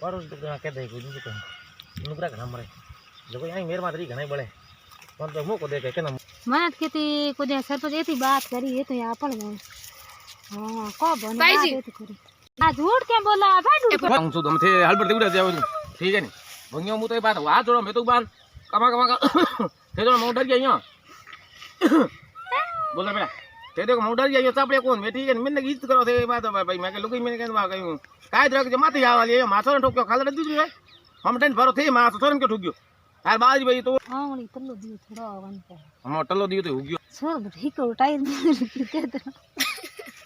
पड़ोस तो कहते हैं कुछ तो नुकरा घना मरे जो कोई यहीं मेरे मातरी घना ही बड़े कौन तो मुंह को देखे क्या ना मैं कहती कुछ सर तो ऐसी बात करी ये तो यहाँ पड़ गए हाँ कब बने बात करी आ झूठ क्या बोला भाई हम तो हम थे हल पर उड़ा जाओ ठीक है नहीं भंगियों मुंह तो बात वहां जोड़ो मैं तो बात कमा कमा का थे तो मुंह डर गया यहां बोल बेटा थे देखो मुंह डर गया सापड़े कौन मैं ठीक है मैंने गीत करो थे बात भाई मैं के लोग मैंने कहवा कहीं काय द्रक जे माथे आवा ले माथो ठोक्यो खाल दीदी रे हम टेन भरो थे माथो थोरन के ठोक्यो यार बाज भाई तो आंगली तल्लो दियो थोड़ा वन पे हम टल्लो दियो तो होग्यो सर ठीक हो टाइर के तो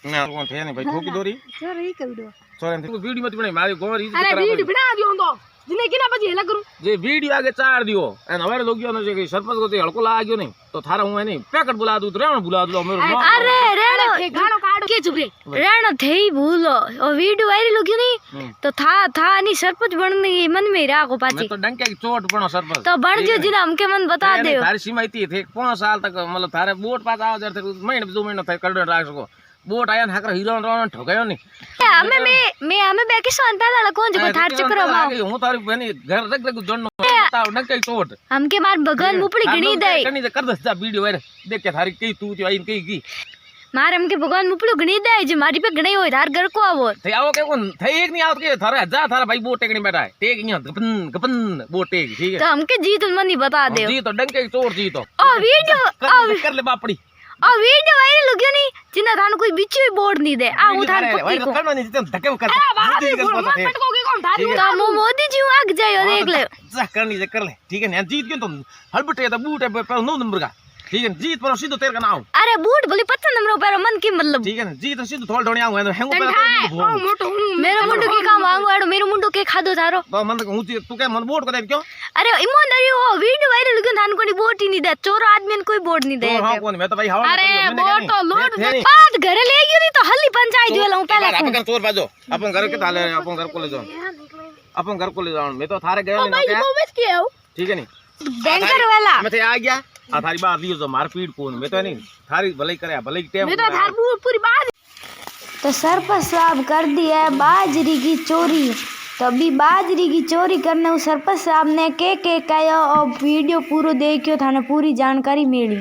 ना कौन थे नहीं भाई ठोकी दोरी सर ही कर दो सोरेन वीडियो मत बनाई मारी गोर इज्जत अरे वीडियो बना दियो तो जिने किना પછી હેલા કરું जे वीडियो आगे चार दियो एन हमारे लोग गयो ने सरपंच को ते हड़को ला गयो नहीं तो थारा हूं नहीं पैकेट बुला दूं रेण बुला दो मेरो अरे रेणो गाणो काढ के चुप रे रेणो थई भूलो और वीडियो वायरल हो गयो नहीं तो था नहीं सरपंच बनने की मन में राखो पाची मैं तो डंके की चोट बनो सरपंच तो बन गयो जिना हमके मन बता दे थारी सीमा इतनी थे 5 साल तक मतलब थारे वोट पास आओ जर महीने 2 महीने तक कर राख सको बोट आया हाकर हीरो रोन ठोकायो नहीं मैं हमें बेकिसान पहला कौन जो थार चक्कर में हूं तारी बनी घर रख रख जोड़नो बताओ डंके की चोट हमके मार भगवान मुपड़ी गणी दे कनी कर दस जा वीडियो वायरल देख के थारी कई तू आई कई की मार हमके भगवान मुपड़ी गणी दे जे मारी पे गणी होय थार घर को आवो थे आओ के कौन थे एक नहीं आवत के थारा जा थारा भाई बोट टेकनी बैठा है टेक यहां गपन गपन बोट टेक ठीक है तो हमके जीत मनी बता दे जी तो डंके की चोट जी तो ओ वीडियो कर ले बापड़ी और वीडियो वायरल हो गया नहीं जिना थान कोई बिच्ची बोर्ड नहीं दे आ वो थान पक्की को करना नहीं तो धक्के कर मोदी जी का पता है तो मो मोदी जी आग जायो देख ले जा करनी से कर ले ठीक है ना जीत क्यों तुम हलबटे तो बूट है पर 9 नंबर का ठीक है जीत पर सीधो तेरे का नाम अरे बूट बोले 25 नंबर पर मन की मतलब ठीक है ना जीत सीधो थोड़ ढोणी आऊं है हेंगो पर मेरे मुंडो के काम आऊं आड़ो मेरे मुंडो के खादो थारो तो मन हूं तू क्या मन वोट को दे क्यों अरे ईमानदारी हो वीडियो वायरल हो गया थान कोनी वोट ही नहीं दे चोर आदमी ने कोई वोट नहीं दे हां कौन मैं तो भाई हवा अरे वोट तो लोड बात घरे ले गयो नहीं तो हल्ली पंचायत वेला हूं पहले अपन चोर बाजो अपन घर के ताले अपन घर को ले जाओ अपन घर को ले जाओ मैं तो थारे गयो नहीं क्या ठीक है नहीं बैंकर वाला मैं तो आ गया आ थारी बात लियो जो मारपीट कोन मैं तो नहीं थारी भलाई करे भलाई टाइम मैं तो थार पूरी बात तो सरपंच साहब कर दी है बाजरी की चोरी तो अभी बाजरी की चोरी करने सरपंच साहब ने के कहो और वीडियो पूरा देखियो थाने पूरी जानकारी मिली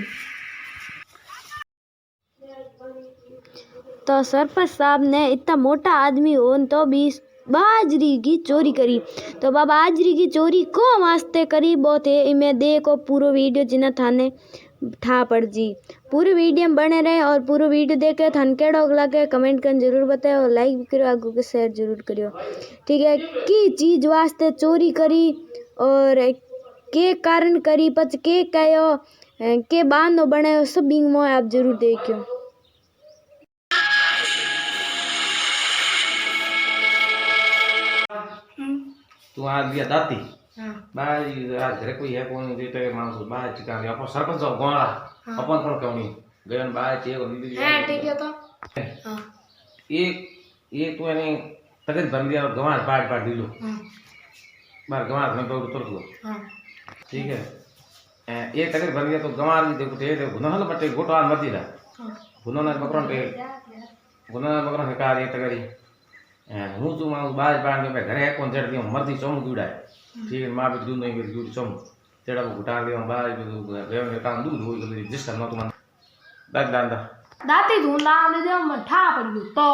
तो सरपंच साहब ने इतना मोटा आदमी हो तो भी बाजरी की चोरी करी तो बाबा बाजरी की चोरी को वास्ते करी बहुत है इमें देखो पूरा वीडियो जिन्हें थाने ठा पड़ जी पूरी वीडियो में बने रहे और पूरा वीडियो देखे थान केड़ो लगे कमेंट कर जरूर बताओ और लाइक भी करो आगू के शेयर जरूर करियो ठीक है की चीज वास्ते चोरी करी और के कारण करी पच के कहो के बांधो बनायो सब बिंग में आप जरूर देखियो तू आ दिया दाती बाई आज घरे कोई है कोन देते मानस बाई चिका अपन सरपंच गोणा अपन कोन कहनी गयन बाई चे को दीदी हां ठीक है तो हां एक तो यानी तगत बन दिया गवार बाट दिलो बार गवार में तो उतर लो हां ठीक है एक तगत बन गया तो गवार भी देखो थे गुना हल बटे गोटवा मत दिला गुना ना बकरन पे गुना बकरन का ये तगरी हूँ तू मां बाज बांध के घरे कौन चढ़ दियो मर्दी चोम दूड़ा ठीक है मां भी दूध नहीं भी दूध चोम तेरा को घुटा दियो बाज भी वेव ने काम दूध हो गई जिस करना तुम दादा दाती धून लाने दे मैं ठा पड़ियो तो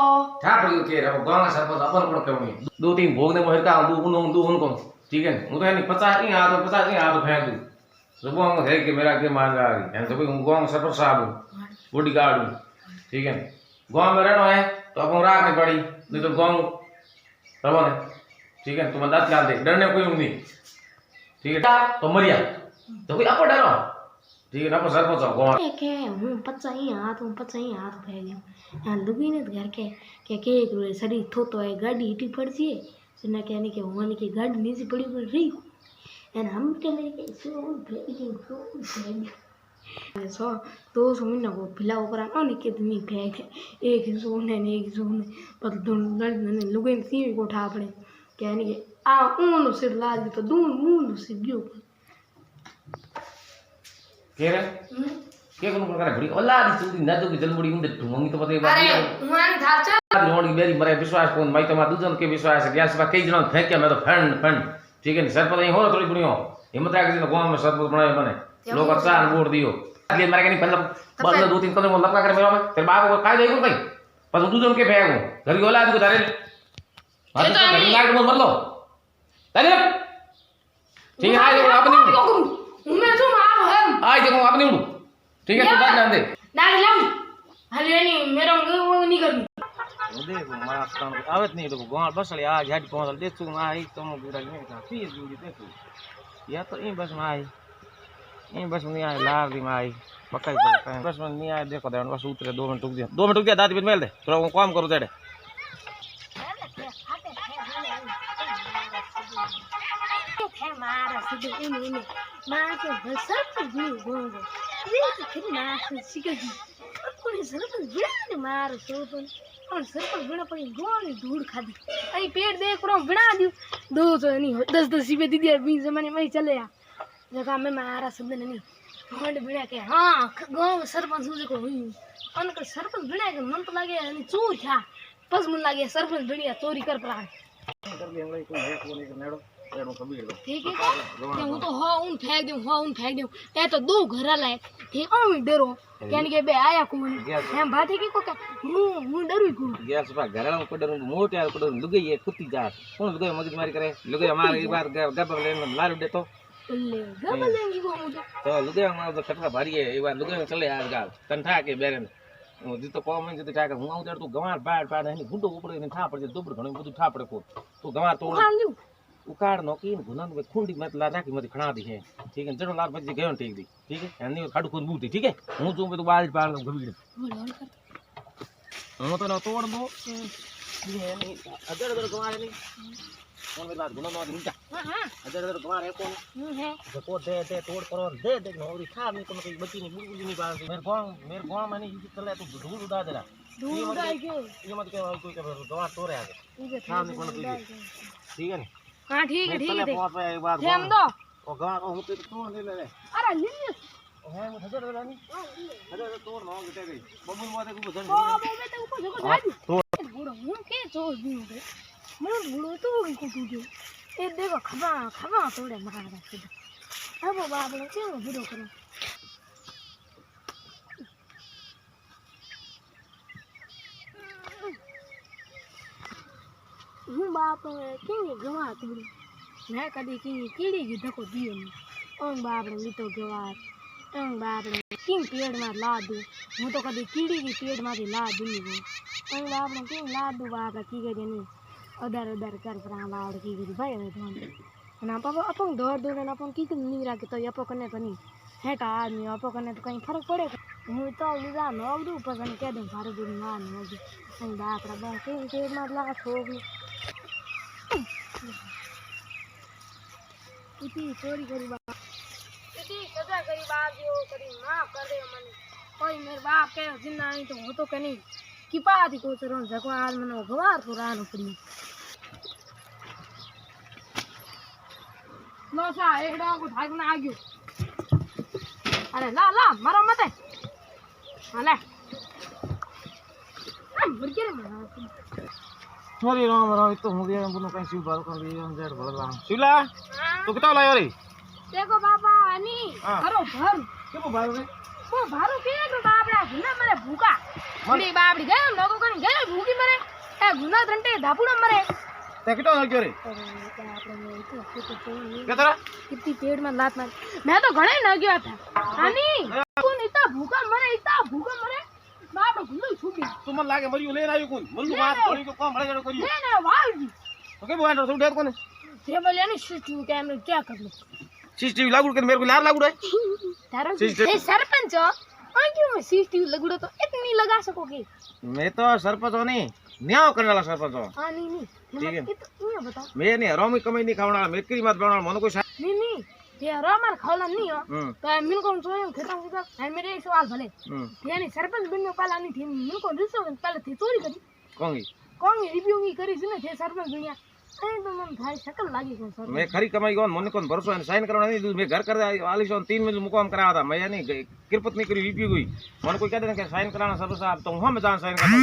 ठा पड़ियो के रे गांव सरपंच अपन कोन कहनी 2-3 भोग ने मोहर का दू उनको ठीक है वो तो नहीं 50 नहीं आ तो 50 नहीं आ तो फेंक दूं सुबह है कि मेरा के मार आ गई यानी सब गांव सरपंच साहब बॉडीगार्ड हूं ठीक है गांव में रहना है तो अपन राख नहीं पड़ी नहीं तो गांव रवा ठीक है तुम दांत डाल दे डरने कोई नहीं ठीक है तो मरिया तो कोई आपको डरो ठीक है ना पर सरपंच गांव के हूं 50 ही हाथ फैल गयो यहां लुगी ने घर के एक रो सड़ी थो तो है गाड़ी इटी पड़ जी सुना कहने के होने की गाड़ी नीचे पड़ी पड़ रही एंड हम कहने के सो भेज सो 200 महीना को पिला ऊपर आने के दमी फेंक एक सोने ने एक सोने पर दोनों ने लुगे सी को उठा पड़े कहने के आ ऊन से लाज तो दून मूल से गयो के रे के कोनो प्रकार बड़ी ओला दी चूड़ी ना तो की जलमुड़ी मुंडे ठुमंगी तो पते बात अरे हुआनी था रोड की बेरी मरे विश्वास कोन भाई तमा दूजन के विश्वास है गैस बा कई जन फेंक के मैं तो फंड फंड ठीक है सर पता नहीं हो थोड़ी बुनियो हिम्मत आके दिन गांव में सरपंच बनाए बने लोग अच्छा वोट दियो अगले मारे के नहीं मतलब बस दो तीन कदम लपका कर मेरा में तेरे बाप को काय देगो भाई पर दूजन के फेंको घर की औलाद को धारे बात तो घर लाग मत बदलो ताले ठीक है आज अपनी मैं तो मार है आज देखो अपनी उड़ ठीक है तो बात ना दे ना लाऊं हलियानी मेरा नहीं करनी देखो मास्टर आवत नहीं तो गांव बस ले आज हट पहुंच दे तू आई तुम पूरा नहीं था फिर दूरी देखो या तो इन बस में आई इन बस में नहीं आई लार दी में आई पक्का ही बस में नहीं आई देखो देवन बस उतरे 2 मिनट रुक दिया दादी बिन मेल दे थोड़ा वो काम करो तेरे मारा सीधे इन्हें मार के बसर पर भी होंगे ये तो फिर नाच सीखेगी कोई सर पर बिना मार तो और सर पर बिना पर गोली धूड़ खा दी अई पेट देख रहा हूं बिना दी 200 नहीं 10 रुपए दी दिया 20 जमाने में चले आ जगह में मारा शब्द नहीं होंड बिना के हां गांव सरपंच को हुई अनक सरपंच बिना के मन तो लागे नहीं चोर था बस मन लागे सरपंच बिना चोरी कर पड़ा कर ले हम कोई है कोई के नेड़ो एड़ो कबीर दो ठीक है હું તો ઉન ફેંક દઉં એ તો દો ઘરા લાય ठीक હું ડરો કેન કે બે આયા કોણ એમ બાતે કે કોક હું ડરું કોણ गैस बा घरला को डर मोटे को डर लुगई है कुत्ती जात कौन लुगई मगज मारी करे लुगई हमारे एक बार गब ले लारू दे तो ले गबलेंगी को मुझे तो लुगई हमारा तो खटका भारी है एक बार लुगई चले यार गाल तंठा के बेरन जी तो कॉम में जी ठाकर हूं उधर तू गवार बाड़ पाड़ नहीं गुंडो ऊपर ने ठा पड़े दोबर घणो બધું ठा पड़े को तू गवार तोड़ उकाड़ नो की गुनन में खुंडी मत ला नाकी मत खणा दी है ठीक है जड़ो लाल बज गयो ठीक दी ठीक है यानी खाड़ खून बूटी ठीक है हूं जो में तो बाल पाड़ गबीड़ हूं तो ना तोड़ दो ये नहीं अदर गवार नहीं कौन मेरी बात गुना नो रुक जा हां अदर गवार है कौन है को दे तोड़ करो दे नौरी खा नहीं तो कोई बच्ची नहीं बुलबुल नहीं पास मेरे गांव में नहीं चले तो धूल उड़ा देना दूर उड़ाई के ये मत के कोई गवार तोड़े आगे हां नहीं कोन ठीक है हां ठीक है एक बार हम दो ओ गवार को होते तो ले ले अरे ले है मुझे हजार नहीं हजार तोड़ नो गिटे गई बबुल मोदे को बदन ओ बे तो ऊपर जगह जा तोड़ बूढ़ा हूं के चोर भी हो मैं बूढ़ो तो को टूटो ए देखो खबा तोड़े मारा सीधा अब बाप ने क्यों बूढ़ो करो हूँ बाप के गवा तोड़ी मैं कभी कीड़ी की धक्को दियो नहीं बाप ने लीतो गवार बाप ने किंग पेड़ में ला दू हूँ तो कभी कीड़ी की पेड़ में ला दूंगी वो बाप ने किंग ला दू बाप की करी नहीं अदर कर लाड़ की करी भाई आप अपन दौड़ दौड़ अपन की नहीं राखे तो अपो कने तो नहीं है का आदमी अपो कने तो कहीं फर्क पड़े हूँ तो लीधा नौ दू पसंद कह दूँ सारे दिन मार होगी बाप रा बाप किंग पेड़ में ला होगी इतनी चोरी करी बाप इतनी सजा करी बाप जो करी माफ कर दे मने कोई मेरे बाप के जिंदा नहीं तो हो तो कनी की पाती को चरो जको आज मने गवार तो रानो पड़ी लो सा एक डांग को भागना आ गयो अरे ला मारो मत हां ले मर के मारा सॉरी राम तो हो गया हम कहीं शिव बाल कर दिए हम जेड भरला शिवला तो कितना लायो रे देखो बाबा अनी करो भर क्यों भाई रे वो भारो के तो बापड़ा गुना मरे भूखा मरी बापड़ी गए हम लोगों कन गए भूखी मरे ए गुना घंटे धापुड़ा मरे ते कितना लायो रे कितना कितनी पेड़ में लात मार मैं तो घणे न गया था अनी कौन इतना भूखा मरे बाप गुल्लू छूटी तू मन लागे मरियो ले आयो कोई मुल्लू बात थोड़ी को काम बड़े जड़ो करियो नहीं वाल तो के बोल तू डेट कोने ये बोले नहीं सीसीटीवी कैमरे क्या कर लो सीसीटीवी लागू कर मेरे को लार लागू रे तारो ए सरपंच और क्यों सीसीटीवी लगुड़ो तो इतनी लगा सकोगे मैं तो सरपंच हूं नहीं न्याय करने वाला सरपंच हूं हां नहीं ठीक है ये बता मैं नहीं रोमी कमाई नहीं खावना वाला मेकरी मत बनाना मन को नहीं ये रामर खावला नहीं हो तो मिन को सोयो खेता खेता है मेरे एक सवाल भले यानी सरपंच बनने वाला नहीं थी मिन को रिसो पहले थी चोरी करी कौन रिव्यू की करी से थे सरपंच दुनिया अरे तो मन भाई शकल लागी को सर मैं खरी कमाई कोन मन कोन भरोसा साइन करवाना नहीं मैं घर कर वाली सो 3 में मुकाम कराया था मैं नहीं किरपत नहीं करी रिव्यू हुई मन कोई कहते हैं कि साइन कराना सब साहब तो हम जान साइन करता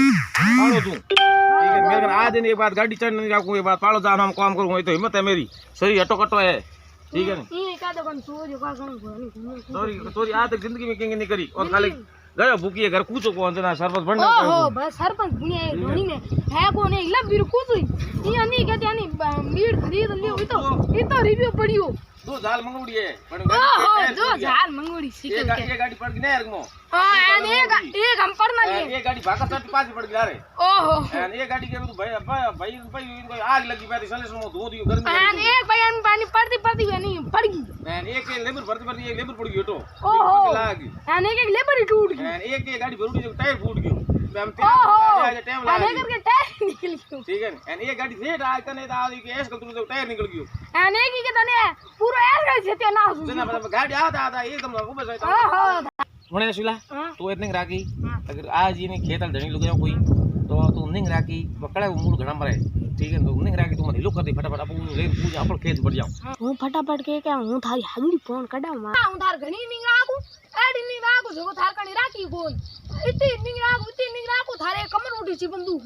हूं तू मेरे आज एक बात गाड़ी चढ़ नहीं रखूँ, एक बात पालो जाना हम काम करूँ, तो हिम्मत है मेरी, शरीर हटो कटो है, ठीक है चोरी आज तक जिंदगी में कहीं नहीं करी, और खाली गयो भूखी घर कूचो कौन जना सरपंच बनना ओहो बस सरपंच बुनिया धोनी में है कौन है लब बिर कूचो ये नहीं कहते यानी मीट खरीद लियो ये तो रिव्यू पड़ियो दो झाल मंगोड़ी है पण ओहो दो झाल मंगोड़ी सिकल के ये गाड़ी पड़ गई ना यार हां एक हम पड़ना नहीं ये गाड़ी भागा चट पास पड़ गई रे ओहो एन ये गाड़ी के भाई भाई इनको आग लगी पैर सलेस में धो दियो गर्मी एन एक भाई हम पानी पड़ती हुई नहीं पड़ गई एन एक लेबर भरती एक लेबर पड़ गई तो ओहो लागी एन एक लेबर ही टूट गई एन एक गाड़ी भरूड़ी टायर फूट गयो हम टाइम लगा करके टायर निकल गयो ठीक है एन ये गाड़ी सेट आ कने ता आदी के एस कल तू टायर निकल गयो एन एक के तने पूरा एयर गाड़ी से ना जना गाड़ी आता एकदम ऊपर से ओहो होने शिला तू इतने राखी अगर आज ये नहीं खेतल धनी लुग कोई तो तू नहीं राखी पकड़ा मूल घड़ा मरे ठीक है तो नहीं राखी तू मन हिलो कर दे फटाफट अपन ले पूजा अपन खेत बढ़ जाऊं हूँ फटाफट के क्या हूँ थारी हागड़ी फोन कड़ा मां हूँ थार घणी नहीं राखू एडी नहीं राखू जो थार कणी राखी कोन इतनी नहीं राखू थारे कमर उठी सी बंदूक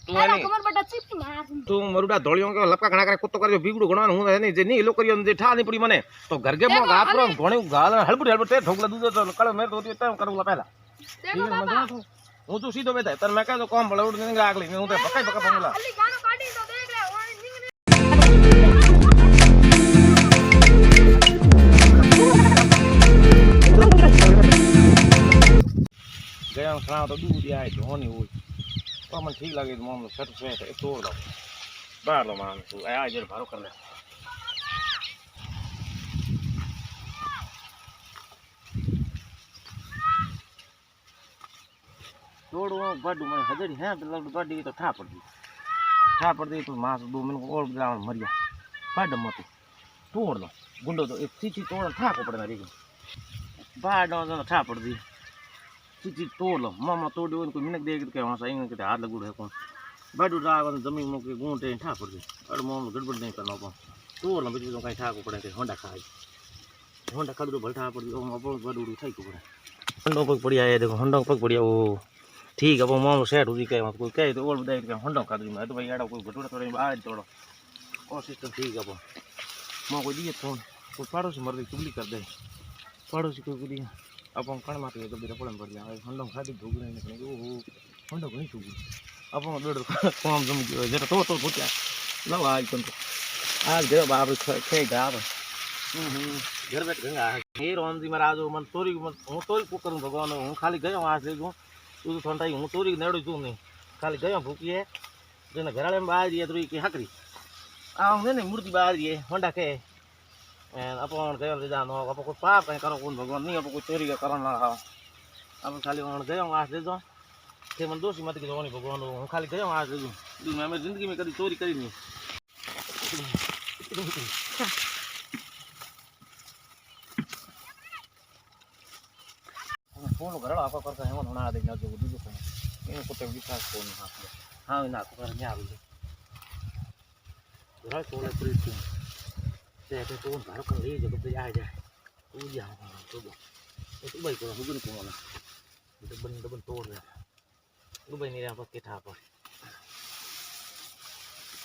तू है नहीं कमर बटा चिपी मार तू मरुडा धोलियों के लपका घणा करे कुत्तो कर जो बिगड़ो घणा हूं नहीं जे नहीं हिलो करियो जे ठा नहीं पड़ी मने तो घर के मो घात रो घणी गाल हलबुट ठोकला दूध तो कल मेरे तो तय करूला पहला देखो बाबा हूं तू सीधो बेटा तर मैं कह तो काम बड़ा उड़ नहीं राख ले हूं तो पक्का पंगला अली गानो काटी तो देख ले गया खड़ा तो दूध आए धोनी हो तो मन ठीक लगे तो मामलो सेट से एक तोड़ दो बाहर लो मान तू आ जर भारो कर ले तोड़ो बड़ मन हजरी है बड़ी तो ठा पड़ दी तो मास 2 मिनट और ग्राउंड मरिया बड़ मत तोड़ लो गुंडो तो एक चीची तोड़ ठा को पड़ना रे बाहर दो ठा पड़ दी चीची तोड़ लो मामा तोड़ो इनको मिनट दे के वहां से इनके हाथ लगू है कौन बड़ उड़ा जमीन में के गुंटे ठा पड़ दी और मामा गड़बड़ नहीं करना को तोड़ लो बीच में कहीं ठा को पड़े होंडा खाई होंडा खड़ दो भलठा पड़ दी ओ अपन बड़ उड़ी खाई को पड़े होंडा पग पड़िया है देखो होंडा पग पड़िया ओ ठीक है वो मामलो सेट हो गई कोई कहे तो और बताइए कि होंडा खा दूँ मैं तो भाई एड़ा कोई भटूरा तोड़े बाहर तोड़ो और सिस्टम ठीक है वो माँ कोई दिए फोन कोई पड़ोसी मर गई चुगली कर दे पड़ोसी कोई दिया अपन कण मारते तो बेटा पड़न पड़ जाए होंडा खाती धूप नहीं निकले ओहो होंडा नहीं चुगी अपन बेड़ काम जम गयो जरा तो भूत्या लो आज तुम आज गयो बाप खे गाव घर बैठ गंगा हे राम जी महाराज मन तोरी हूँ तोरी को करूँ भगवान हूँ खाली गयो आज ले जाऊँ तू तो थोड़ा हूँ तोरी नेड़ो तू नहीं खाली गयो भूखी है जो घराड़े में बाहर है तो हकरी आऊँ नहीं मूर्ति बाहर है होंडा के अपन गयो जानो अब कोई पाप कहीं करो कौन भगवान नहीं अब कोई चोरी का करो ना अब खाली गयो आज ले जाओ थे मन दोषी मत की भगवान हूँ खाली गयो आज ले जाऊँ मैं मेरी जिंदगी में कभी चोरी करी नहीं फोन घर आपका करता है होना आ देना जो दूसरे को इन कुत्ते विकास फोन हां ना को कर नहीं आ रही घर तो ले पूरी से तो घर कर ले जब पे आ जाए तू जा तो तू भाई को हुगन को ना डबन तोड़ रहा तू भाई नहीं आपका के ठा पर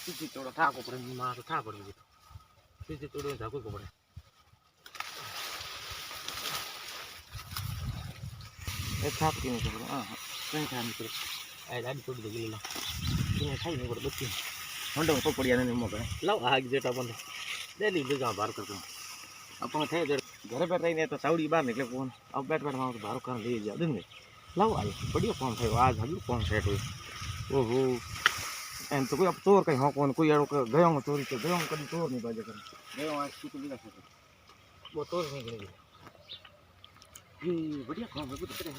चीची तोड़ ठा को पर मां तो ठा पड़ गई चीची तोड़ में को पड़े एक छाप के नहीं करो हां कहीं खाने को ऐ दादी तोड़ दे गिला ये खाई नहीं कर बच्चे होंडो को पड़िया नहीं मो करे लाओ आग जेटा बंद डेली ले जा बाहर करते अपन थे घर बैठ रही तो साउडी बाहर निकले फोन अब बैठ बैठ तो बाहर कर ले जा दिन में लाओ आज बढ़िया फोन थे आज हजू फोन सेट हुई ओहो एन तो कोई अब चोर कहीं हो कौन कोई गयो में चोरी तो गयो में कभी चोर नहीं बाजे कर गयो आज कुछ भी रखा वो चोर नहीं गिरेगी ये बढ़िया काम है कुछ करे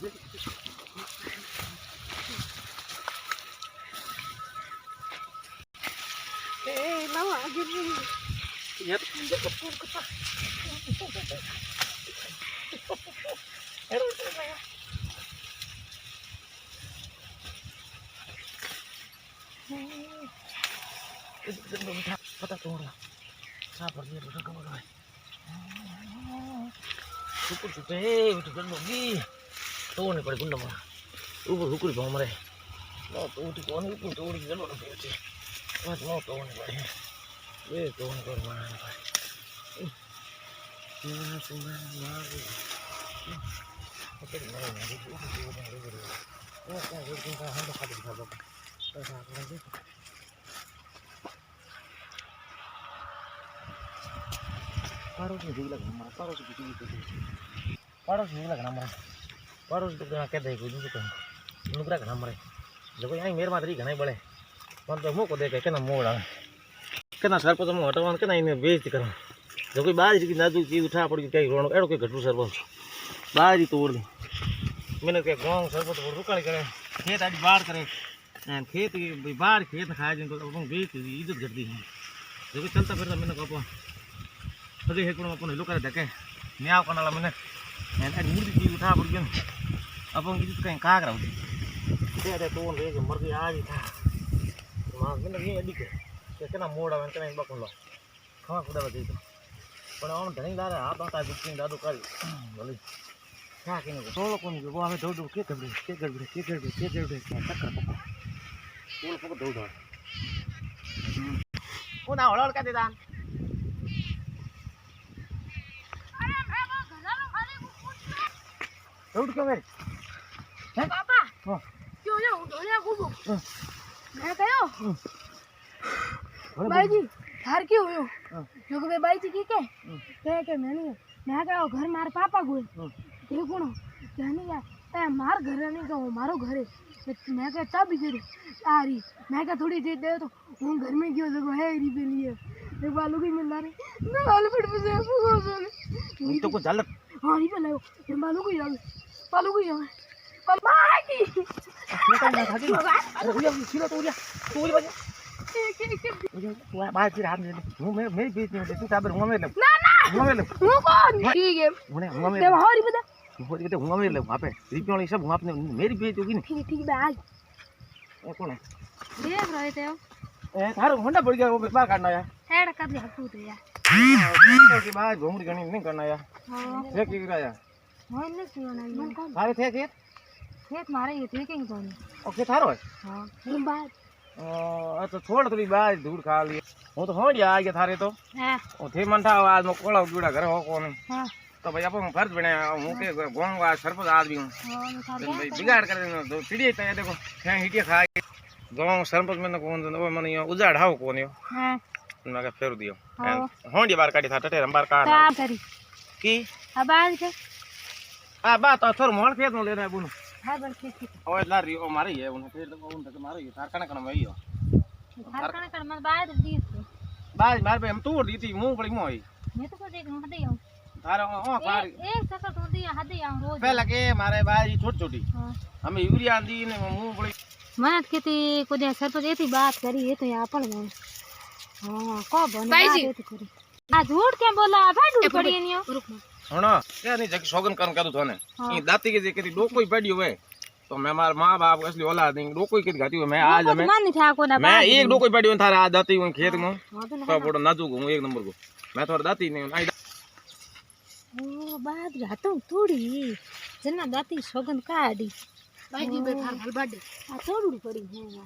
ए लाओ आगे यार देखो फोन करता पता तोड़ा साफ कर दिया तो कब है हुकुर छुपे उठ गंडोगी तो नहीं पड़े गुंडा मार ऊपर हुकुर भाव मरे नो तो उठी कौन इतनी तोड़ी चलो ना बेटे बस नो तो नहीं भाई ये तो नहीं कर मार भाई ये सुना मार दे तो नहीं ना वो क्या रोड का हम तो खाते दिखा दो ऐसा कर दे पारो से भी लगना हमारा पारो से भी पारो से भी लगना हमारा पारो से तो क्या दे कोई नहीं तो नुकरा घना मरे जो कोई मेर मात्री घना बड़े मन तो मुको देखे के ना मोड़ा के ना सरपंच मु हटवान के ना इने बेइज्जती करा जो कोई बाजी की नाजू चीज उठा पड़ी कई रोण एड़ो के घटू सरपंच बाजी तोड़ दी मैंने के गांव सरपंच को रुकाली करे खेत आड़ी बाढ़ करे खेत की बाढ़ खेत खाए जिन तो अपन बेच इज्जत घटती है जो कोई चलता फिरता मैंने को अरे हे कोन अपन लोग करे धके न्याव कनाला मैंने एंड मूर्ति चीज उठा पड़ी अपन इज्जत कहीं का करा दे तो रे के मर गई आज था मां मैंने ये अडी के ना मोड़ा में कने बकोलो खवा खुदा बजे तो पण ऑन धणी लारे हाथ आता बिकिन दादू कर बोले क्या के तो लोग को वो हमें दौड़ के गड़बड़े टक्कर पको वो लोग को दौड़ ओ ना हड़ल का देदान दौड़ क्यों मेरे हैं पापा हां क्यों ये उड़ने को मैं कहो भाई जी थार क्यों हुयो जो के भाई जी की के मैं कहो घर मार पापा को देखो ना कहनी यार ए मार घर नहीं कहो मारो घर है मैं कह चाबी दे आ रही मैं कह थोड़ी देर दे तो हूं घर में क्यों जगह है री पे लिए एक बालू की मिल रही मैं बालू फिट पे से फुगो तो को चल हां री पे लाओ ये बालू को जावे पापा की निकल ना भागी अरे भैया सीधा तोड़ बजे वो बाहर फिर हाथ में मैं बीच में तू साबर हुआ में ले ना हुआ में ले वो कौन ठीक है उन्हें हुआ में ते हरी बता वो कहते हुआ में ले वहां पे रिपी वाली सब वहां पे मेरी बेइज्जती होगी ना ठीक है आज वो कौन है देख रहे थे ए थारो होंडा पड़ गया वो बाहर काटना यार हेड कर दिया तू तो यार के बाद घूमरी गणी नहीं करना यार हां थे की कराया मैं नहीं सुना ये थारे थे खेत मारे ये थे कहीं तो ओके थारो है हां तुम बात अच्छा छोड़ थोड़ी बाज धूड़ खा ली वो तो हो गया आ गया थारे तो हां ओ थे मन था आज में कोला गुड़ा घर हो कौन हां तो भाई अपन फर्ज बने हूं के गांव का सरपंच आदमी हूं हां भाई बिगाड़ कर देना तो चिड़िया तो देखो है हिटिया खा गांव सरपंच में कौन वो मन उजाड़ हाउ कौन यो हां मैं का फेर दियो होंडी बार काटी था टटे बार काट काम करी की अब आज के आ बात तो थोर मोड़ खेत में लेना बुन हां बल के ओए लारी ओ मारी है उन्हें फिर तो उन तक मारी तार कण में यो हर कण मन बाद दी बाज मार पे हम तोड़ दी थी मुंह बड़ी मोई मैं तो देख हद ही हूं थारा ओ पार एक सकर तो दी हद ही हूं रोज पहले के मारे बाज छोटी छोटी हां हमें यूरिया दी ने मुंह बड़ी मन केती को दे सरपंच एती बात करी ये तो यहां पण हां को बने बात करी आ झूठ के बोला भाई पड़ी नहीं रुक होना क्या नहीं जक सोगन करन करू थने ई दाती के जे करी डो कोई पड़ी हुए तो मैं मार मां बाप असली औलाद नहीं डो कोई के गाती हुए मैं आज मैं मान नहीं था को ना मैं एक डो कोई पड़ी हुए थारा आज दाती हूं खेत में तो बड़ो नाजुक हूं एक नंबर को मैं थोड़ा दाती नहीं आई ओ बाद रातो थोड़ी जना दाती सोगन काडी भाई जी बेथार हल बाडे आ थोड़ी पड़ी है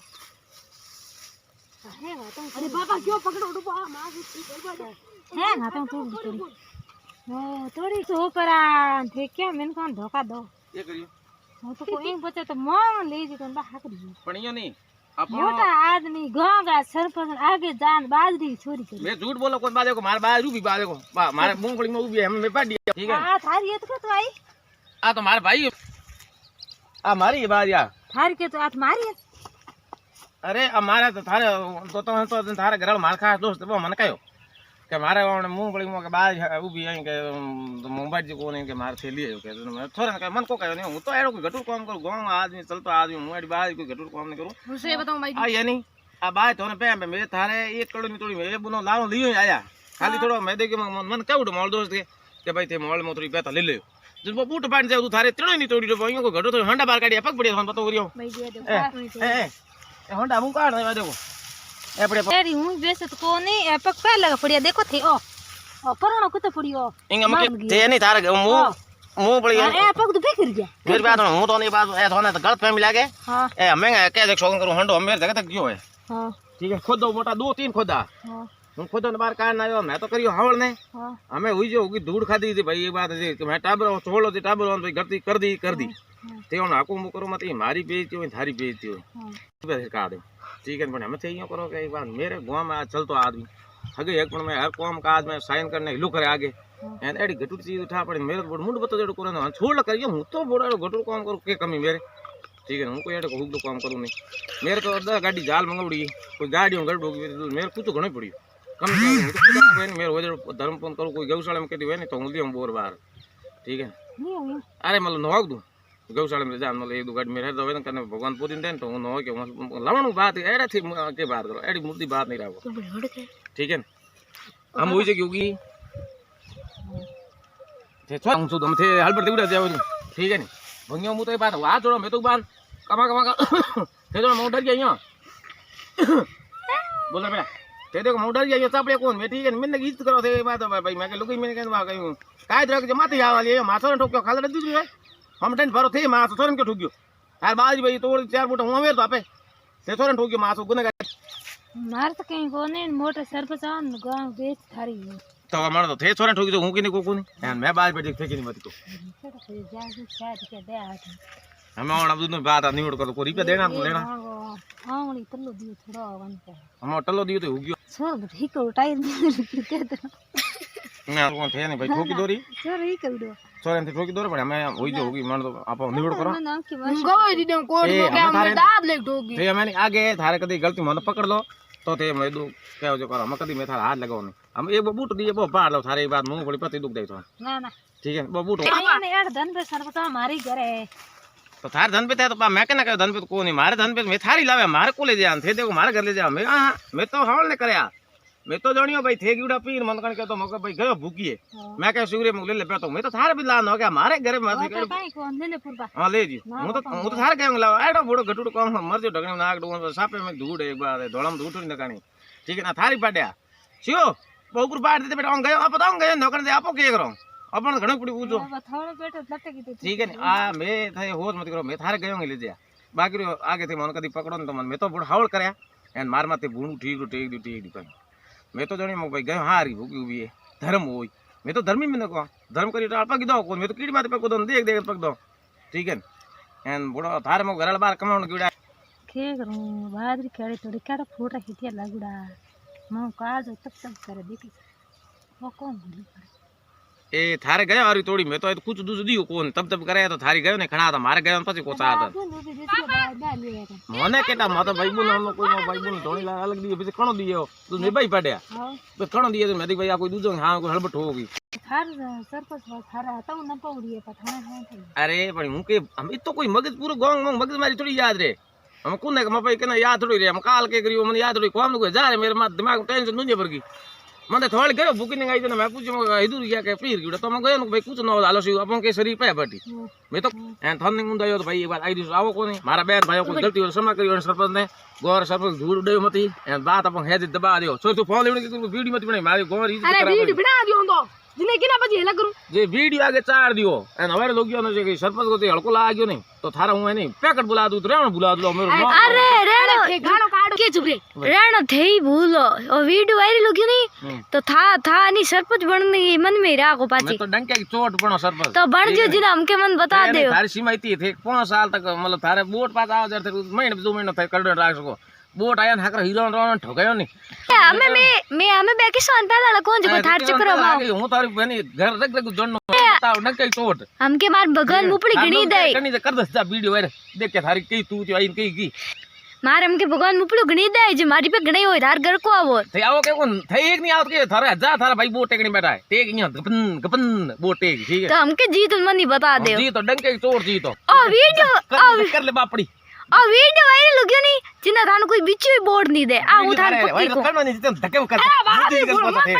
तो अरे बाबा क्यों पकड़ो डुबा मां है ना तो थोड़ी ओ थोड़ी तो परा थे क्या मैंने कौन धोखा दो ये करियो वो तो कोई बच्चा तो मांग ले जी कौन बाहर करी पणियो नहीं अपन मोटा आदमी गांव का सरपंच आगे जान बाजरी छोरी करी मैं झूठ बोलो कोई बाजे को मार बाज रूबी बाजे को मारे मूंगफली में उबी है मैं पाडी ठीक है हां थारी ये तो आई आ तो मारे भाई आ मारी बाज यार थारी के तो आठ मारी है अरे हमारा तो थारे तो थारे घर मार खा दोस्त वो मन कयो के मारे मूंगफली में के बाज उबी है के मोबाइल जी को नहीं के मार थेली है के मैं थोड़ा के मन को कयो नहीं हूं तो एड़ो कोई घटुर काम करू गांव आदमी चलता आदमी हूं एडी बाज कोई घटुर काम नहीं करू उसे बताऊं भाई आ ये नहीं आ बाज तो ने पे मैं थारे एक कड़ो नहीं तोड़ी मैं बुनो लारो लियो आया खाली थोड़ा मैं देखे मन के उड़ मोल दोस्त के भाई थे मोल में थोड़ी बेता ले ले जब वो बूट बांध जाए तू थारे त्रणो नहीं तोड़ी तो को घटो तो हंडा बार काटी पक पड़ी हम पतो करियो भाई दे दो ए हंडा मुंह काट दे देखो ए पड़े तेरी हूं वैसे तो को नहीं ए पक पे लगा पड़िया देखो थे ओ परणो कुते पड़ियो इंग मके थे नहीं थारे मुंह मुंह पड़ी ए पग तो फेंक गया मेरी बात हूं तो नहीं बात ए तो ना गलत फहमी लागे हां ए हमें क्या देख शौक करूं हंडो मेरे जगह तक क्यों है हां ठीक है खुद दो मोटा 2-3 खुदा हां हूं खुद बाहर कान आयो मैं तो करियो हावल ने हां हमें हुई जो होगी धूड़ खादी थी भाई ये बात है कि मैं टाबर छोड़ो थी टाबर भाई गलती कर दी ते on aku मु करो मत मारी बेइज्जती हो थारी बेइज्जती हो बस का दे ठीक है पण हमें थे करो के एक बार मेरे गांव में चलतो आदमी अगे एक पण मैं हर काम काज में साइन करने लुक करे आगे एंड एडी घटुट चीज उठा पड़ी मेरे मुंड बतो जेडो करे छोड़ ल करियो हूं तो बोड़ा घटुट काम करू के कमी मेरे ठीक है हूं कोई एडो हुक काम करू नहीं मेरे तो 10 गाड़ी जाल मंगवड़ी कोई गाड़ियों गड़बो मेरे कुछ तो घणो पड़ियो कम मेरे हो धर्म फोन करू कोई गौशाला में केटी वे नहीं तो हूं लियो बोर बार ठीक है अरे मतलब नवाग दूं गौशाला में जा मतलब एक दो गाड़ी मेरे तो वेदन करने भगवान पूरी देन तो नो के लवण बात एड़ा थी के बात करो एड़ी मूर्ति बात नहीं राखो ठीक है हम होई जे क्योंकि थे छोंग सु दम थे हलबर देउडा जाव ठीक है नी भंगियो मु तो बात वा जोड़ो मैं तो बान कमा थे तो मु डर गया बोल बेटा थे देखो मु डर गया चापड़े कौन मैं ठीक है मैंने गीत करो थे बात भाई मैं के लुकी मैंने कहवा कहूं काय द्रक जे माथे आवाली माथो ठोक्यो खाल दीदी है हम टेन भरो थे मास सोरन के ठोक्यो यार बाजी भाई तोड़ 4 फुट हूं वेर तो आपे से सोरन ठोक्यो मास गुने मार तो कहीं कोने मोटे सरपंच आन गांव बेच थारी तो हमारा तो थे सोरन ठोक्यो हूं कि नहीं कोको नहीं यार मैं बाज पे थे कि नहीं मत को हमें और अब दून बात नहीं उड़ कर को रिपे देना लेना हां वाली तल्लो दियो थोड़ा वन पे हम टल्लो दियो तो होगियो छोड़ ठीक हो टायर दे दे ना कौन थे नहीं भाई ठोकी दोरी छोड़ ही कर दो सोरन थे ठोकी दोरी पर हमें होई जो होगी मन तो आप निवड़ करो गवाई दी दो कोड में क्या हम दाद ले ठोकी थे हमें आगे थारे कदी गलती मन पकड़ लो तो थे मैं दो क्या जो करो हम कदी मैं थारा हाथ लगाओ नहीं हम एक बूट दिए वो पाड़ लो थारे बात मुंह बड़ी पति दुख दे तो ना ना ठीक है वो बूट नहीं यार धन पे सरपंच हमारी घर है तो थारे धन पे थे तो मैं कहना धन पे तो को नहीं मारे धन पे मैं थारी लावे मारे को ले जा थे देखो मारे घर ले जा मैं हां मैं तो हवल ने करया मैं तो जानियो भाई थे गीड़ा पीर मन कण के तो मके भाई गयो भूखिए मैं कह सूर्य में ले तो मैं तो थारे भी लान हो गया मारे घर में भाई कौन ले पुरबा हां ले जी मु तो थारे गयो लाओ एडो बड़ो गटुड़ काम मर जो ढगने नाक डो सापे में धूड़ एक बार धोलम धूड़ नहीं नकानी ठीक है ना थारी पाड्या सियो बहुपुर पाड़ देते बेटा गयो आप बताऊं गयो नकन दे आपो के करो अपन घणो पड़ी पूछो थोड़े पेट लटक की ठीक है आ मैं थे होश मत करो मैं थारे गयो ले जा बाकी आगे थे मन कदी पकड़ो न तो मन मैं तो बड़ हावल करया एन मार माते भूणू ठीक दी मैं तो जानी भाई गयो हारी भूखी हुई है धर्म होई मैं तो धर्मी में न को धर्म करी टाल पक दो मैं तो कीड़ी माते पक दो देख पक दो ठीक है एन बड़ो थारे मो घरल बार कमाउन कीड़ा के करूं बादरी केड़ी थोड़ी काड़ा फोटा खिटिया लागुड़ा मो काज तब करे देखी वो कौन भूली ए थारे गयो हारी तोड़ी मैं तो कुछ दूध दियो कोन तब करे तो थारी गयो ने खणा तो मारे गयो પછી કોચા હતા મને કેટા માતો ભાઈબુ નામનો કોઈ ભાઈબુ ધોણી લા अलग दियो પછી કણો दियो તું ને ભાઈ પાડ્યા તો કણો दियो તો મેદી ભાઈ આ કોઈ दूजो हां कोई हलबट होगी थार सरपंच थारा आता न पौड़ी है पठाना है अरे पण हूं के हम तो कोई मगज पूरो गांव में मगज मारी थोड़ी याद रे हम कोने के भाई केना याद थोड़ी रे हम काल के करियो मन याद थोड़ी काम को जा रे मेरे मां दिमाग में टेंशन नुजे पर की મને થોડી ગયો ભૂકી ને ગઈ તો મેં પૂછ્યું ઈદુર ગયા કે પીર ગયો તો મેં ગયો ને ભાઈ કુછ ન હાલો સી આપણ કે શરીર પે બટી મેં તો એન થન મુંદ આયો તો ભાઈ એક વાર આઈ દીસ આવો કોની મારા બેન ભાઈઓ કોઈ ગલતી હોય સમા કર્યો સરપંચ ને ગોર સરપંચ ધૂળ ડયો મતી એન બાત આપણ હેજ દબા દેયો છો તું ફોન લેવણી કે વીડિયો મત બનાઈ મારી ગોર ઈજ અરે વીડિયો બના દિયો તો जिने किना પછી હેલા કરું જે વીડિયો આગે ચાર દિયો એન હવે લોગ્યો ન છે કે સરપંચ को તે હળકો લાગ્યો નહીં તો થારા હું નહીં પેકેટ बुला दूं रेण बुला दो मेरो अरे रेणो गाणो काढ के चुप रे रेणो थई भूलो और वीडियो वायरल हो गई नहीं तो था नहीं सरपंच बनने की मन में रहा को पाची मैं तो डंके की चोट पणो सरपंच तो बन जो जिना हमके मन बता दे थारी सीमा इतनी थे 5 साल तक मतलब थारे बोट पास आओ जर महीने 2 महीने थे कर राख सको बोट आया ना हाकर हीरो रोन ठोकायो नहीं मैं हमें बैके सोन पहला कौन जो थार चक्कर में हूं तारी बनी घर रख रख जोड़नो बताओ डंके की चोट हमके मार भगवान मुपड़ी गणी दे कनी कर दस जा वीडियो वायरल देख के थारी कई तू जो आई कई की मार हमके भगवान मुपड़ी गणी दे जे मारी पे गणी होय थार घर को आवो थे आओ के कोन थे एक नहीं आवत के थारे जा थारा भाई बोट टेकनी बैठा है टेक यहां गपन गपन बोट टेक ठीक है तो हमके जीत मन नहीं बता दे जी तो डंके की चोट जी तो ओ वीडियो कर ले बापड़ी और वीडियो वायरल हो गयो नहीं जिना थान कोई बिच्ची बोर्ड नहीं दे आ उठान पक्की को करना नहीं तो धक्के कर मोदी जी का पता है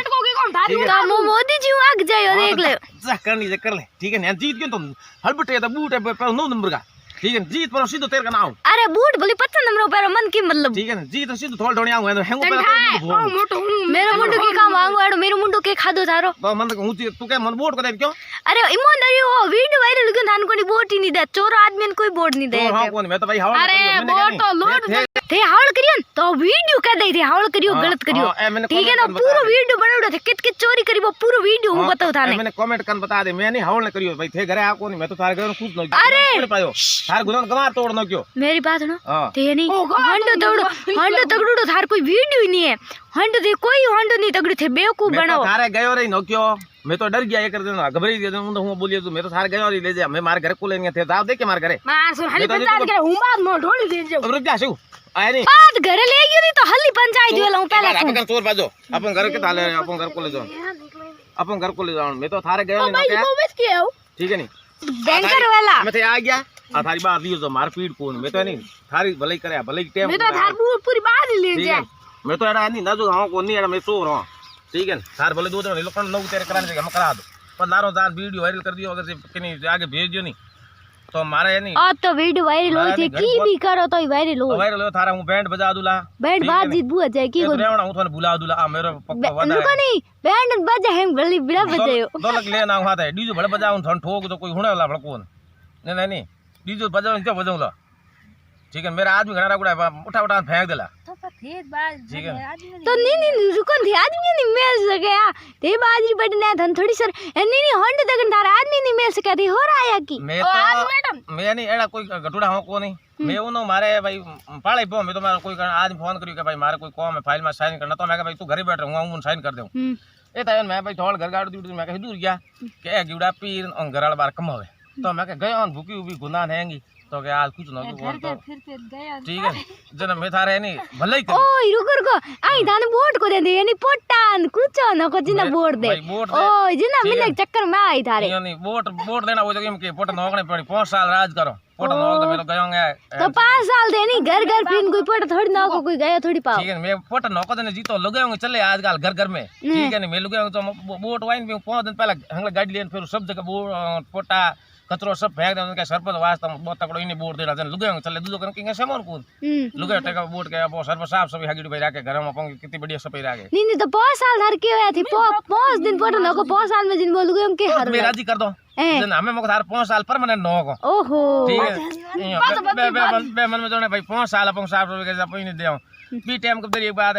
तो मो मोदी जी आग जायो देख ले जा करनी से कर ले ठीक है ना जीत के तुम हलबटे तो बूट है पर 9 नंबर का ठीक है जीत पर सीधो तेरे का नाम अरे बूट बोली 25 नंबर पर मन की मतलब ठीक है ना जीत सीधो थोड़ा ढोणी आऊं है हेंगो पर मेरे मुंडो के काम आऊं मेरे मुंडो के खादो थारो तो मन हूं तू क्या मन बोट करे क्यों अरे ईमानदारी हो वीडियो वायरल गयो थान कोनी बोट ही नहीं दे चोर आदमी ने कोई बोट नहीं दे तो हां कौन मैं तो भाई हावड़ अरे बोट तो लोड थे हावड़ करियो न तो वीडियो कह दे थे हावड़ करियो गलत करियो ठीक है ना पूरा वीडियो बनाउडो थे कित कित चोरी करी वो पूरो वीडियो हूं बताऊ थाने मैंने कमेंट कर बता दे मैं नहीं हावड़ ने करियो भाई थे घरे आ कोनी मैं तो थारे घर कुछ न अरे पायो थार गुलाम कमा तोड़ न क्यों मेरी बात सुनो हां थे नहीं हंडो तगड़ो थार कोई वीडियो ही नहीं है हंडो दे कोई हंडो नहीं तगड़ी थे बेवकूफ बनाओ थारे गयो रे न क्यों मैं तो डर गया ये कर देना घबराई गया हूं बोलिए तो मैं तो थारे गयो रे ले जा मैं मारे घर को लेने थे जाओ देख के मार घरे मार सुन हली पंचायत करे हूं बात नो ढोली दे जो रुक जा शिव आए नहीं बात घरे ले गयो नहीं तो हल्ली पंचायत वेला हूं पहले अपन घर चोर बाजो अपन घर के ताले अपन घर को ले जाओ अपन घर को ले जाओ मैं तो थारे गयो नहीं क्या ठीक है नहीं बैंकर वाला मैं तो आ गया आ थारी बात लियो जो मार पीट कोन मैं तो नहीं थारी भलाई करे भलाई टाइम मैं तो थार पूरी बात ही ले जा मैं तो एड़ा नहीं ना जो हां को नहीं एड़ा मैं सो रहा ठीक है थार भले दो दिन लोकन नौ तेरे कराने से हम करा दो पर नारो जान वीडियो वायरल कर दियो अगर से कहीं आगे भेज दियो नहीं तो मारे नहीं आ तो वीडियो वायरल होई थी की भी करो तो वायरल हो वायरल हो थारा हूं बैंड बजा दूला बैंड बाजी बुआ जाए की को रेवणा हूं थाने बुला दूला आ मेरो पक्का वादा रुको नहीं बैंड बजा है बड़ी बिड़ा बजायो दो लग लेना हुआ था डीजे बड़े बजाऊं थन ठोक तो कोई हुणे वाला भड़कोन नहीं नहीं डीजे बजाऊं क्या बजाऊंला ठीक है मेरा आदमी घड़ा गुड़ा उठा उठा फेंक देला तो थे बात ठीक है तो नहीं रुको थे आदमी नहीं मिल सके ते बाजरी बटने धन थोड़ी सर नहीं हंड तक तार आदमी नहीं मिल सके थी हो रहा है की मैं तो मैं नहीं एड़ा कोई गटुड़ा हो को नहीं मैं उनो मारे भाई पाले पो मैं तो मारे कोई आदमी फोन करियो के भाई मारे कोई काम है फाइल में साइन करना तो मैं भाई तू घरे बैठ रहूंगा हूं साइन कर दूं ए तायन मैं भाई थोड़ घर गाड़ दी मैं कह दूर गया के गिवड़ा पीर घराल बार कमावे तो मैं कह गयो भूखी उभी गुना हैंगी तो के आज कुछ न को तो फिर गया ठीक है जना मैं थारे नहीं भले ही ओए रुको आई थाने बोट को दे दे यानी पोटान कुछ न को जिना बोट दे ओए जिना मिले चक्कर में आई थारे नहीं बोट देना वो जगह में पोट नोकने पड़ी 5 साल राज करो पोट नोक तो मैं तो गयोंगे तो 5 साल दे नहीं घर घर फिर कोई पोट थोड़ी नोक कोई गया थोड़ी पाओ ठीक है मैं पोट नोक देने जीतो लगाऊंगे चले आजकल घर घर में ठीक है नहीं मैं लगाऊंगा तो बोट वाइन में 5 दिन पहले हम गाड़ी लेन फिर सब जगह पोटा कचरो सब फेंक दे उनके सरपंच वास्ता बहुत तकड़ो इने बोट देला जन लुगायो चले दूधो करन के सामान को लुगायो टेका बोट के अब सरपंच साहब सब हागिडी भाई राके घर में अपन कितनी बढ़िया सफाई राके नहीं तो 5 साल धर के होया थी 5 दिन पोट न को 5 साल में जिन बोल गयो के हर मैं राजी कर दो जन हमें मको थार 5 साल परमानेंट नो को ओहो ठीक है बे मन में जोने भाई 5 साल अपन साहब के जा पहिने देओ बी टाइम के देरी बाद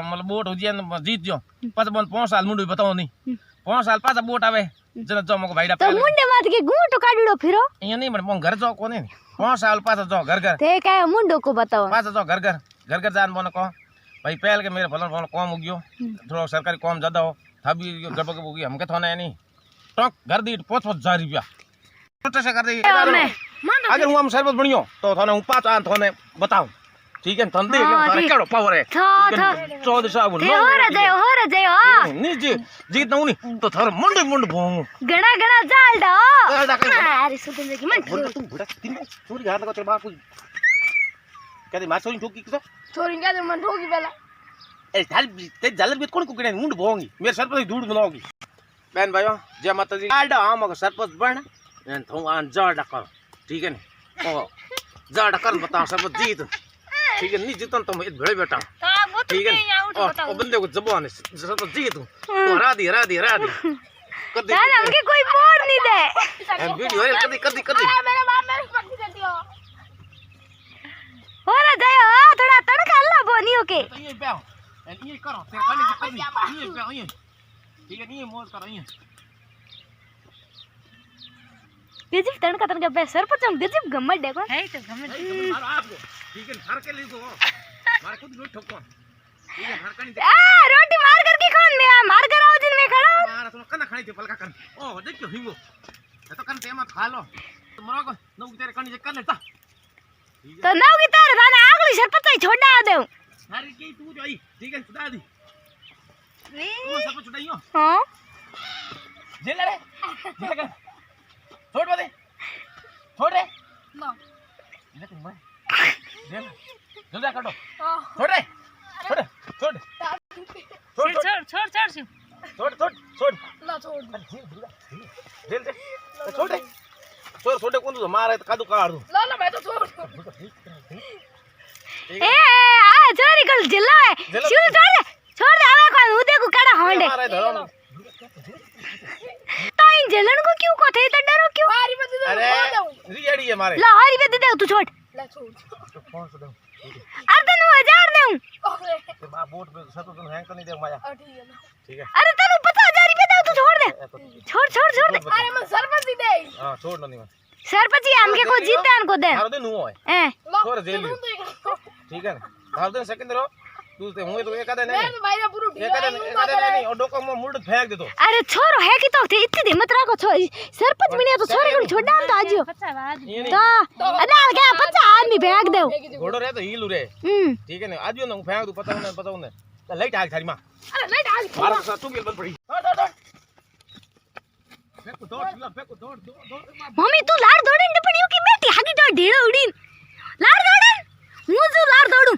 मतलब बोट हो जियन जीत जो पास बन 5 साल मुंडू बताओ नहीं 5 साल पास बोट आवे जन जो मको भाईडा तो मुंडे मात के गुंटो काडीडो फिरो ये नहीं मन घर जो कोने 5 साल पास जो घर घर ते काय मुंडो को बताओ पास जो घर घर जान बोन को भाई पहल के मेरे फलन कम उगियो थोड़ा सरकारी कम ज्यादा हो तभी गड़बड़ के उगी हमके थोने नहीं टक घर दी 5,000 रुपया छोटे से कर दे अगर हूं हम सरबत बनियो तो थोने हूं 5 आन थोने बताओ ठीक है तंदे के केड़ो पावर है था 14 साल हो रहा जायो नहीं जीत नऊ नहीं तो थार मुंड भोंग गणा जालडा अरे सुतन की मन तू बड़ा तीन चोरी घाट को तेरे बाप को कहते मार चोरी ठोकी किसे चोरी क्या तो मन ठोकी पहला ए थाल ते जालर बेत कोन कुकड़े मुंड भोंगी मेरे सर पर धूड़ बनाओगी बहन भाइयों जय माता दी आडा आम सरपंच बन एन थो आन जाडा कर ठीक है ने ओ जाडा कर बता सरपंच जीत ठीक है नहीं जीतन तो मैं भेड़े बेटा ठीक है और बंदे को जबान है सरपंच जीत तो हरा दी कर दे यार हमके कोई मोड़ नहीं दे वीडियो है कदी मेरे बाप मेरे पक्की देती हो हो रहा जायो थोड़ा तड़का ला बोनियो के ये बेओ ये करो तेरे खाली ये बेओ ये ठीक है ये मोज करो ये गजब तड़का बे सरपंच हम गजब गम्मत देखो है तो गम्मत मारो आपको ठीक है घर के ले दो मार खुद रोटी ठोको ठीक है घर का नहीं आ रोटी मार करके कौन मैं मार कर आओ जिन में खड़ा मारा तो कना खाई थे पलका कर ओ देखो हिंगो ये तो कन तेमा खा लो तो मरो को नौ तेरे कनी कर लेता तो नौ की तार थाने आगली सरपंच छोड़ा देऊ सारी की तू जो आई ठीक है छुड़ा दी तू सब छुड़ाइयो हां जेल रे छोड़ रे नो ये तुम मैं जेल जल्दी काटो छोड़ रे छोड़ छोड़ छोड़ ला छोड़ जेल दे छोड़ रे छोड़ कौन तो मारे तो कादू काट दो ला मैं तो छोड़ ए आ चोरी कर जिल्ला है शुरू छोड़ दे आवे कौन उदे को कड़ा होंडे ताई जलन को क्यों को थे तो डरो क्यों हारी में दे अरे दो रियड़ी है मारे ला हारी में दे दे तू छोड़ ले छोड़ तो कौन सा दूं अरे तनु 1000 दूं ओके ते बा बोट पे सब तो हैंग तो नहीं दे माया ठीक है ना ठीक है अरे तनु 50000 रुपए दे तू छोड़ दे छोड़ छोड़ छोड़ दे अरे मैं सरपंच दे हां छोड़ नहीं मैं सरपंच हमके को जीते अन को दे मारो दिन हुआ ए छोड़ जेल ठीक है ना मारो दिन सेकंड रो तू ते हुए तो एक आधा मैं नहीं तो भाई पूरा एक आधा नहीं और डोको में मुंड फेंक दे दो अरे छोरो है कि तो थे इतनी हिम्मत रखो सरपंच बनिया तो छोरे को छोड़ डाल तो आजियो तो अदाल क्या 50 आदमी फेंक दो घोड़ो रे तो हील रे ठीक है ना आज ना फेंक दू पता उन्हें लाइट आग थारी मां अरे नहीं डाल मार सा तू गेल बंद पड़ी फेंक दौड़ मम्मी तू लार दौड़न पड़ियो की बेटी हागी तो ढेड़ो उड़ी लार दौड़न मु जो लार दौड़ू